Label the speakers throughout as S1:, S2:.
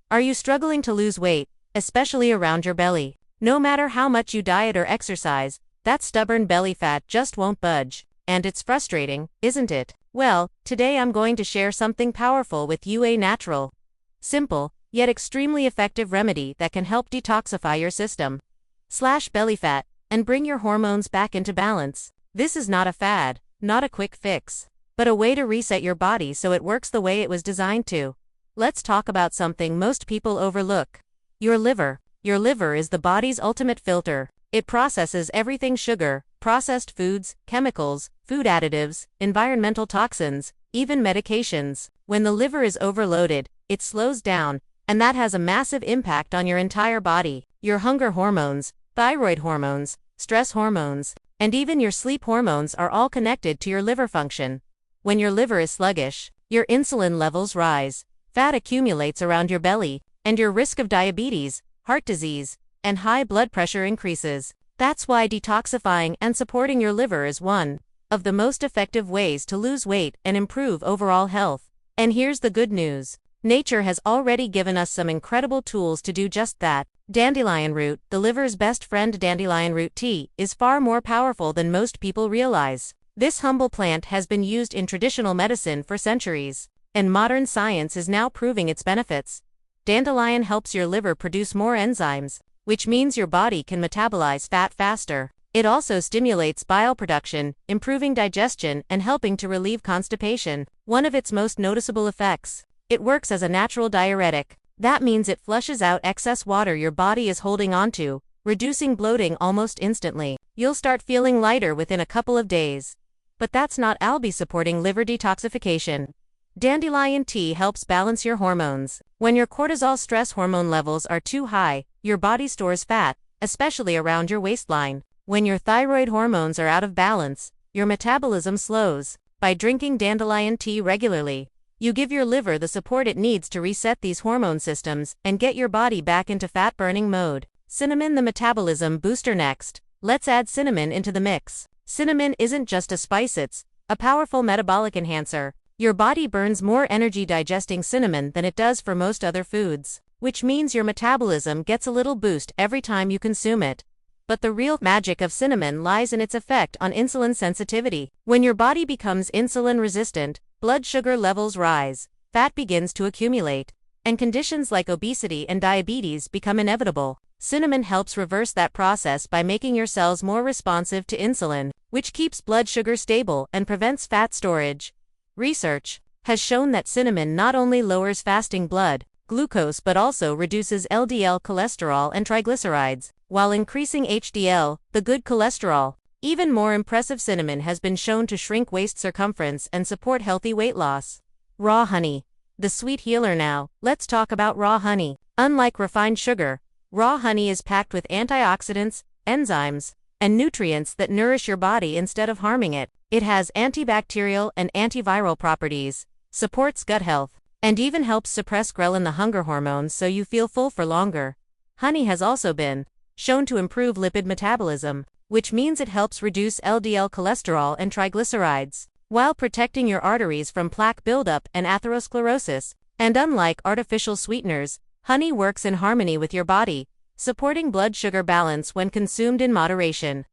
S1: Are you struggling to lose weight, especially around your belly? No matter how much you diet or exercise, that stubborn belly fat just won't budge. And it's frustrating, isn't it? Well, today I'm going to share something powerful with you, a natural, simple, yet extremely effective remedy that can help detoxify your system, slash belly fat, and bring your hormones back into balance. This is not a fad, not a quick fix, but a way to reset your body so it works the way it was designed to. Let's talk about something most people overlook. Your liver. Your liver is the body's ultimate filter. It processes everything: sugar, processed foods, chemicals, food additives, environmental toxins, even medications. When the liver is overloaded, it slows down, and that has a massive impact on your entire body. Your hunger hormones, thyroid hormones, stress hormones, and even your sleep hormones are all connected to your liver function. When your liver is sluggish, your insulin levels rise, fat accumulates around your belly, and your risk of diabetes, heart disease, and high blood pressure increases. That's why detoxifying and supporting your liver is one of the most effective ways to lose weight and improve overall health. And here's the good news. Nature has already given us some incredible tools to do just that. Dandelion root, the liver's best friend. Dandelion root tea is far more powerful than most people realize. This humble plant has been used in traditional medicine for centuries, and modern science is now proving its benefits. Dandelion helps your liver produce more enzymes, which means your body can metabolize fat faster. It also stimulates bile production, improving digestion and helping to relieve constipation. One of its most noticeable effects: it works as a natural diuretic. That means it flushes out excess water your body is holding onto, reducing bloating almost instantly. You'll start feeling lighter within a couple of days. But that's not all. Be supporting liver detoxification. Dandelion tea helps balance your hormones. When your cortisol stress hormone levels are too high, your body stores fat, especially around your waistline. When your thyroid hormones are out of balance, your metabolism slows. By drinking dandelion tea regularly, you give your liver the support it needs to reset these hormone systems and get your body back into fat-burning mode. Cinnamon, the metabolism booster. Next, let's add cinnamon into the mix. Cinnamon isn't just a spice, it's a powerful metabolic enhancer. Your body burns more energy digesting cinnamon than it does for most other foods, which means your metabolism gets a little boost every time you consume it. But the real magic of cinnamon lies in its effect on insulin sensitivity. When your body becomes insulin resistant, blood sugar levels rise, fat begins to accumulate, and conditions like obesity and diabetes become inevitable. Cinnamon helps reverse that process by making your cells more responsive to insulin, which keeps blood sugar stable and prevents fat storage. Research has shown that cinnamon not only lowers fasting blood glucose but also reduces LDL cholesterol and triglycerides, while increasing HDL, the good cholesterol. Even more impressive, cinnamon has been shown to shrink waist circumference and support healthy weight loss. Raw honey, the sweet healer. Now, let's talk about raw honey. Unlike refined sugar, raw honey is packed with antioxidants, enzymes, and nutrients that nourish your body instead of harming it. It has antibacterial and antiviral properties, supports gut health, and even helps suppress ghrelin, the hunger hormone, so you feel full for longer. Honey has also been shown to improve lipid metabolism, which means it helps reduce LDL cholesterol and triglycerides, while protecting your arteries from plaque buildup and atherosclerosis. And unlike artificial sweeteners, honey works in harmony with your body, supporting blood sugar balance when consumed in moderation.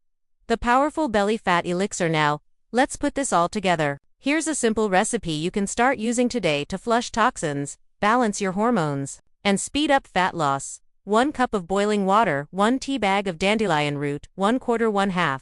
S1: The powerful belly fat elixir. Now, let's put this all together. Here's a simple recipe you can start using today to flush toxins, balance your hormones, and speed up fat loss. 1 cup of boiling water, 1 tea bag of dandelion root, 1/4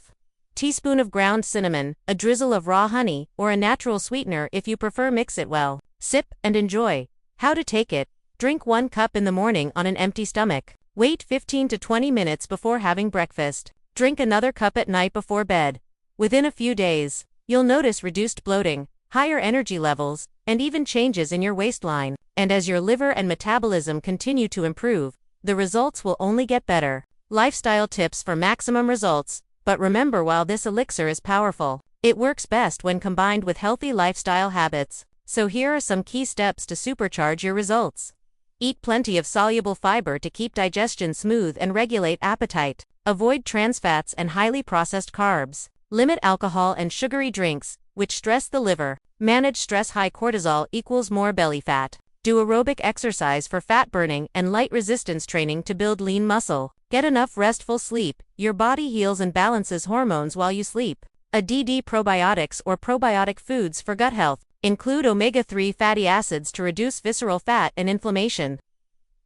S1: teaspoon of ground cinnamon, a drizzle of raw honey, or a natural sweetener if you prefer. Mix it well. Sip and enjoy. How to take it: drink 1 cup in the morning on an empty stomach. Wait 15 to 20 minutes before having breakfast. Drink another cup at night before bed. Within a few days, you'll notice reduced bloating, higher energy levels, and even changes in your waistline. And as your liver and metabolism continue to improve, the results will only get better. Lifestyle tips for maximum results. But remember, while this elixir is powerful, it works best when combined with healthy lifestyle habits. So here are some key steps to supercharge your results. Eat plenty of soluble fiber to keep digestion smooth and regulate appetite. Avoid trans fats and highly processed carbs. Limit alcohol and sugary drinks, which stress the liver. Manage stress. High cortisol equals more belly fat. Do aerobic exercise for fat burning and light resistance training to build lean muscle. Get enough restful sleep. Your body heals and balances hormones while you sleep. Add probiotics or probiotic foods for gut health. Include omega-3 fatty acids to reduce visceral fat and inflammation.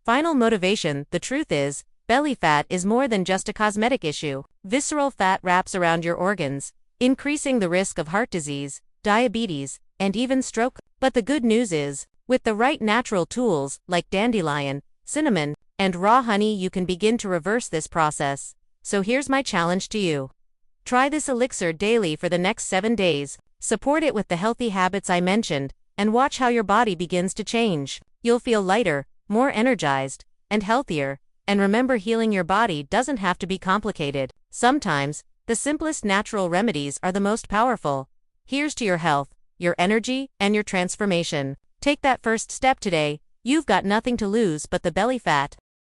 S1: Final motivation: the truth is, belly fat is more than just a cosmetic issue. Visceral fat wraps around your organs, increasing the risk of heart disease, diabetes, and even stroke. But the good news is, with the right natural tools, like dandelion, cinnamon, and raw honey, you can begin to reverse this process. So here's my challenge to you. Try this elixir daily for the next 7 days, support it with the healthy habits I mentioned, and watch how your body begins to change. You'll feel lighter, more energized, and healthier. And remember, healing your body doesn't have to be complicated. Sometimes, the simplest natural remedies are the most powerful. Here's to your health, your energy, and your transformation. Take that first step today. You've got nothing to lose but the belly fat.